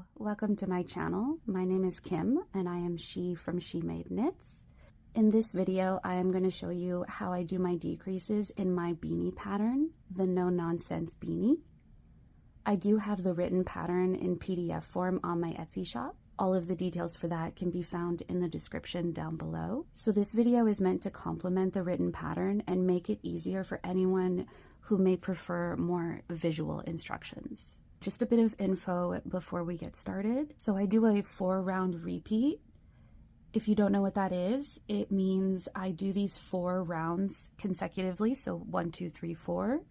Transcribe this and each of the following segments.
Hello, welcome to my channel. My name is Kim and I am She from shemadeknits. In this video, I am going to show you how I do my decreases in my beanie pattern, the no nonsense beanie. I do have the written pattern in PDF form on my Etsy shop. All of the details for that can be found in the description down below. So this video is meant to complement the written pattern and make it easier for anyone who may prefer more visual instructions. Just a bit of info before we get started. So I do a 4-round repeat. If you don't know what that is, it means I do these 4 rounds consecutively. So 1, 2, 3, 4,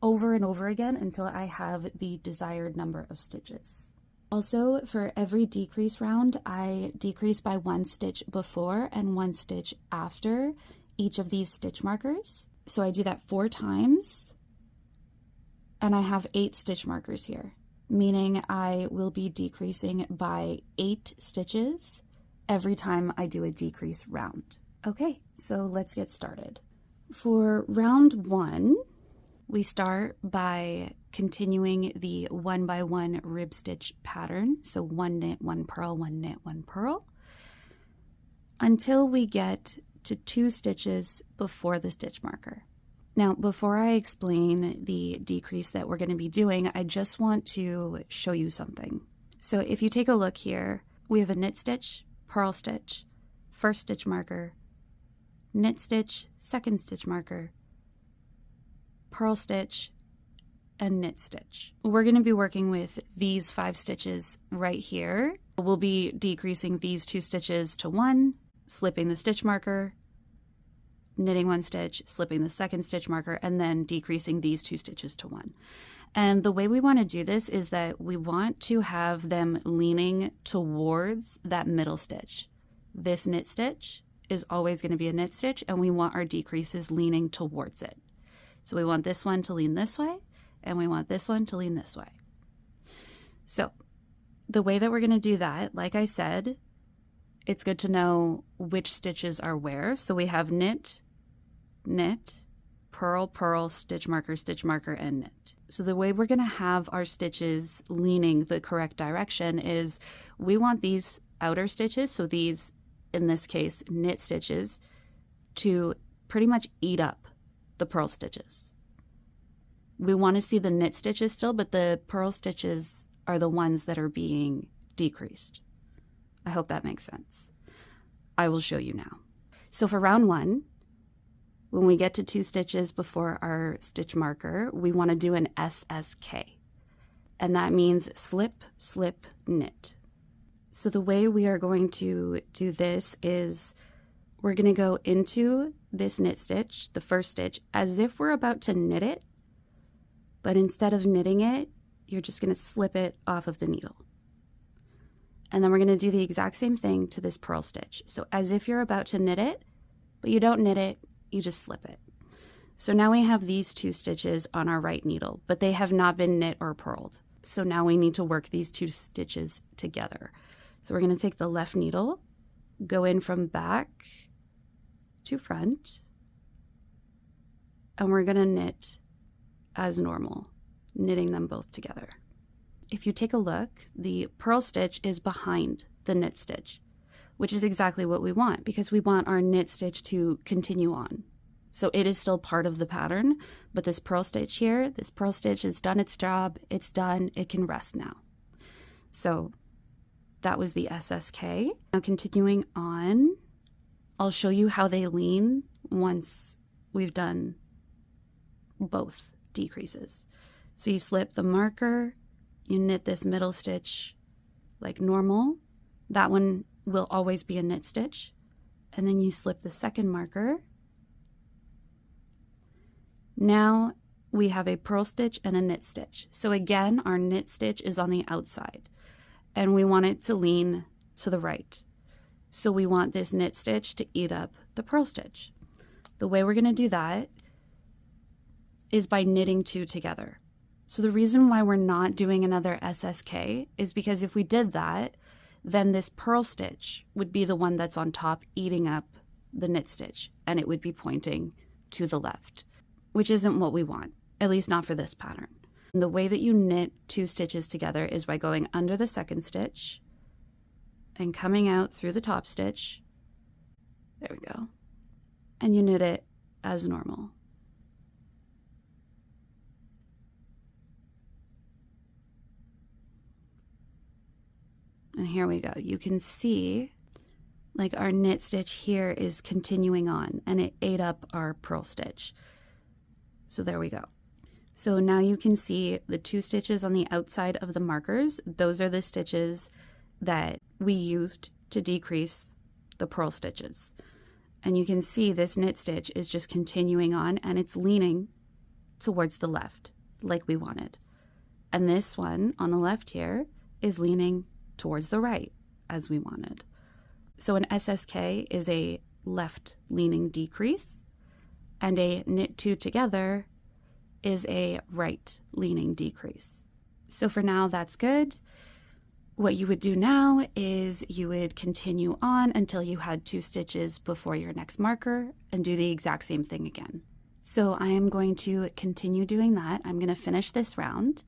over and over again until I have the desired number of stitches. Also, for every decrease round, I decrease by 1 stitch before and 1 stitch after each of these stitch markers. So I do that 4 times. And I have 8 stitch markers here, meaning I will be decreasing by 8 stitches every time I do a decrease round. Okay, so let's get started. For round 1, we start by continuing the 1 by 1 rib stitch pattern. So 1 knit, 1 purl, 1 knit, 1 purl, until we get to 2 stitches before the stitch marker. Now, before I explain the decrease that we're going to be doing, I just want to show you something. So if you take a look here, we have a knit stitch, purl stitch, first stitch marker, knit stitch, second stitch marker, purl stitch, and knit stitch. We're going to be working with these 5 stitches right here. We'll be decreasing these 2 stitches to 1, slipping the stitch marker, knitting 1 stitch, slipping the second stitch marker, and then decreasing these 2 stitches to 1. And the way we want to do this is that we want to have them leaning towards that middle stitch. This knit stitch is always going to be a knit stitch, and we want our decreases leaning towards it. So we want this one to lean this way, and we want this one to lean this way. So the way that we're going to do that, like I said, it's good to know which stitches are where. So we have knit, knit, purl, purl, stitch marker, and knit. So the way we're going to have our stitches leaning the correct direction is we want these outer stitches, so these, in this case, knit stitches, to pretty much eat up the purl stitches. We want to see the knit stitches still, but the purl stitches are the ones that are being decreased. I hope that makes sense. I will show you now. So for round 1, when we get to 2 stitches before our stitch marker, we want to do an SSK. And that means slip, slip, knit. So the way we are going to do this is we're going to go into this knit stitch, the first stitch, as if we're about to knit it. But instead of knitting it, you're just going to slip it off of the needle. And then we're going to do the exact same thing to this purl stitch. So as if you're about to knit it, but you don't knit it, you just slip it. So now we have these 2 stitches on our right needle, but they have not been knit or purled. So now we need to work these 2 stitches together. So we're going to take the left needle, go in from back to front, and we're going to knit as normal, knitting them both together. If you take a look, the purl stitch is behind the knit stitch, which is exactly what we want because we want our knit stitch to continue on. So it is still part of the pattern, but this purl stitch here, this purl stitch has done its job, it's done, it can rest now. So that was the SSK. Now continuing on, I'll show you how they lean once we've done both decreases. So you slip the marker, you knit this middle stitch like normal. That one will always be a knit stitch. And then you slip the second marker. Now we have a purl stitch and a knit stitch. So again, our knit stitch is on the outside and we want it to lean to the right. So we want this knit stitch to eat up the purl stitch. The way we're going to do that is by knitting 2 together. So the reason why we're not doing another SSK is because if we did that, then this purl stitch would be the one that's on top eating up the knit stitch, and it would be pointing to the left, which isn't what we want, at least not for this pattern. And the way that you knit 2 stitches together is by going under the second stitch and coming out through the top stitch. There we go. And you knit it as normal. And here we go. You can see like our knit stitch here is continuing on, and it ate up our purl stitch. So there we go. So now you can see the 2 stitches on the outside of the markers. Those are the stitches that we used to decrease the purl stitches. And you can see this knit stitch is just continuing on, and it's leaning towards the left like we wanted. And this one on the left here is leaning towards the right as we wanted. So an SSK is a left leaning decrease, and a knit 2 together is a right leaning decrease. So for now, that's good. What you would do now is you would continue on until you had 2 stitches before your next marker and do the exact same thing again. So I am going to continue doing that. I'm going to finish this round,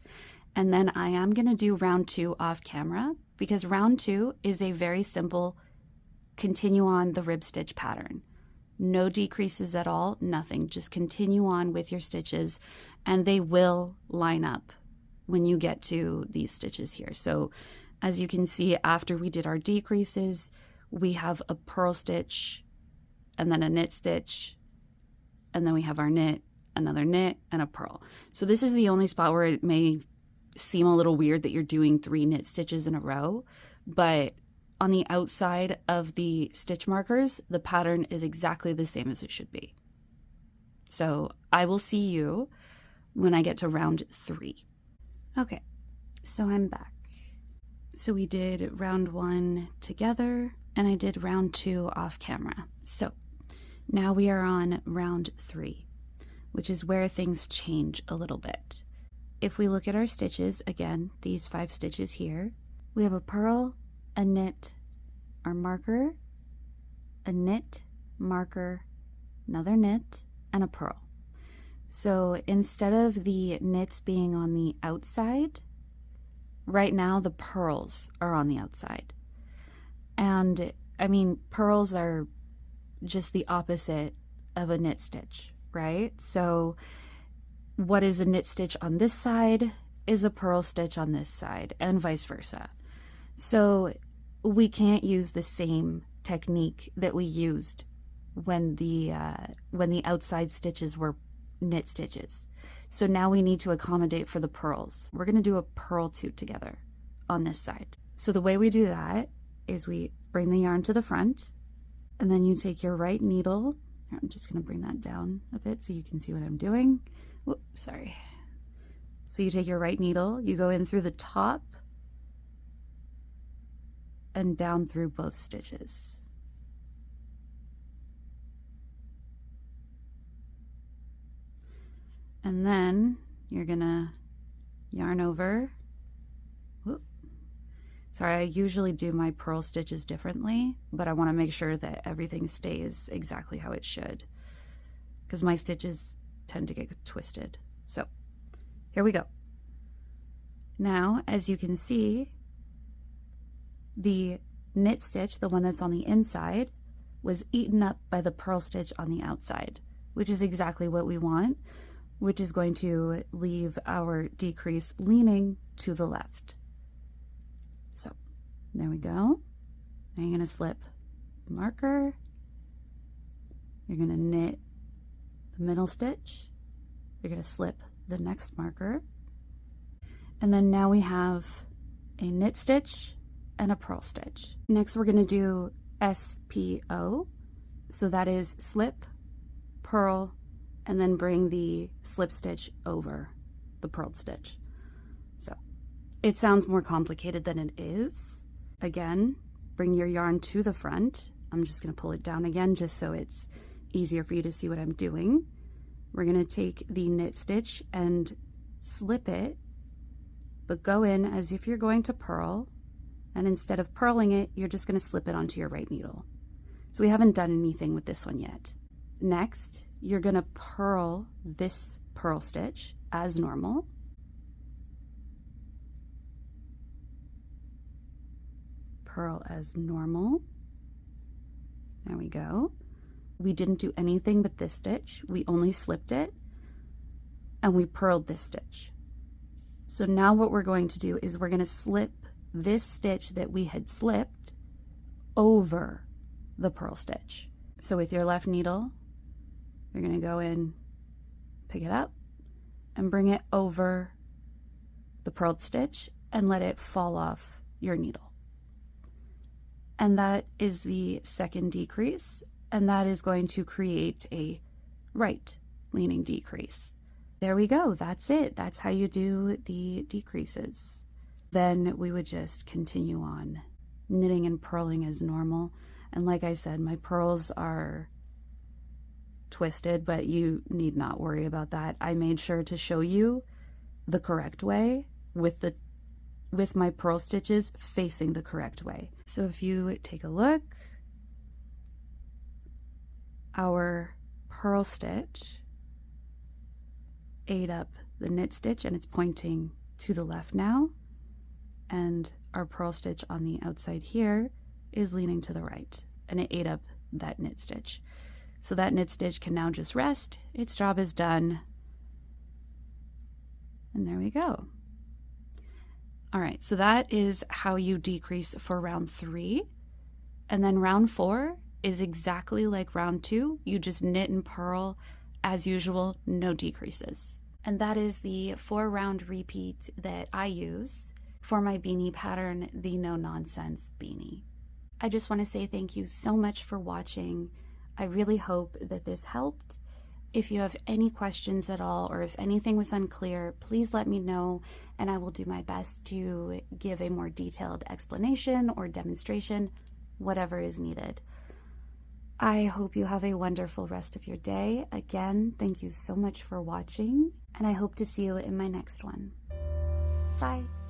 and then I am going to do round 2 off camera, because round 2 is a very simple continue on the rib stitch pattern. No decreases at all, nothing. Just continue on with your stitches, and they will line up when you get to these stitches here. So as you can see, after we did our decreases, we have a purl stitch and then a knit stitch, and then we have our knit, another knit, and a purl. So this is the only spot where it may seem a little weird that you're doing 3 knit stitches in a row, but on the outside of the stitch markers, the pattern is exactly the same as it should be. So I will see you when I get to round 3. Okay, so I'm back. So we did round 1 together, and I did round 2 off camera. So now we are on round 3, which is where things change a little bit. If we look at our stitches, again, these 5 stitches here, we have a purl, a knit, our marker, a knit, marker, another knit, and a purl. So instead of the knits being on the outside, right now the purls are on the outside. And I mean, purls are just the opposite of a knit stitch, right? So what is a knit stitch on this side is a purl stitch on this side, and vice versa. So we can't use the same technique that we used when the outside stitches were knit stitches. So now we need to accommodate for the purls. We're going to do a purl 2 together on this side. So the way we do that is we bring the yarn to the front, and then you take your right needle. I'm just going to bring that down a bit so you can see what I'm doing. Whoops, sorry. So you take your right needle, you go in through the top and down through both stitches. And then you're gonna yarn over. Whoop. Sorry, I usually do my purl stitches differently, but I want to make sure that everything stays exactly how it should, because my stitches tend to get twisted. So here we go. Now, as you can see, the knit stitch, the one that's on the inside, was eaten up by the purl stitch on the outside, which is exactly what we want, which is going to leave our decrease leaning to the left. So there we go. Now you're going to slip the marker, you're going to knit the middle stitch, you're going to slip the next marker, and then now we have a knit stitch and a purl stitch. Next we're going to do SPO, so that is slip, purl, and then bring the slip stitch over the purled stitch. So it sounds more complicated than it is. Again, bring your yarn to the front. I'm just going to pull it down again just so it's easier for you to see what I'm doing. We're going to take the knit stitch and slip it, but go in as if you're going to purl, and instead of purling it, you're just going to slip it onto your right needle. So we haven't done anything with this one yet. Next, you're going to purl this purl stitch as normal, purl as normal. There we go. We didn't do anything but this stitch. We only slipped it and we purled this stitch. So now what we're going to do is we're going to slip this stitch that we had slipped over the purl stitch. So with your left needle, you're going to go in, pick it up, and bring it over the purled stitch and let it fall off your needle. And that is the second decrease, and that is going to create a right leaning decrease. There we go, that's it. That's how you do the decreases. Then we would just continue on knitting and purling as normal. And like I said, my purls are twisted, but you need not worry about that. I made sure to show you the correct way with my purl stitches facing the correct way. So if you take a look, our purl stitch ate up the knit stitch and it's pointing to the left now, and our purl stitch on the outside here is leaning to the right, and it ate up that knit stitch. So that knit stitch can now just rest. Its job is done. And there we go. All right, so that is how you decrease for round 3. And then round 4 is exactly like round 2. You just knit and purl as usual, no decreases. And that is the 4-round repeat that I use for my beanie pattern, the No Nonsense beanie. I just want to say thank you so much for watching. I really hope that this helped. If you have any questions at all, or if anything was unclear, please let me know, and I will do my best to give a more detailed explanation or demonstration, whatever is needed. I hope you have a wonderful rest of your day. Again, thank you so much for watching, and I hope to see you in my next one. Bye.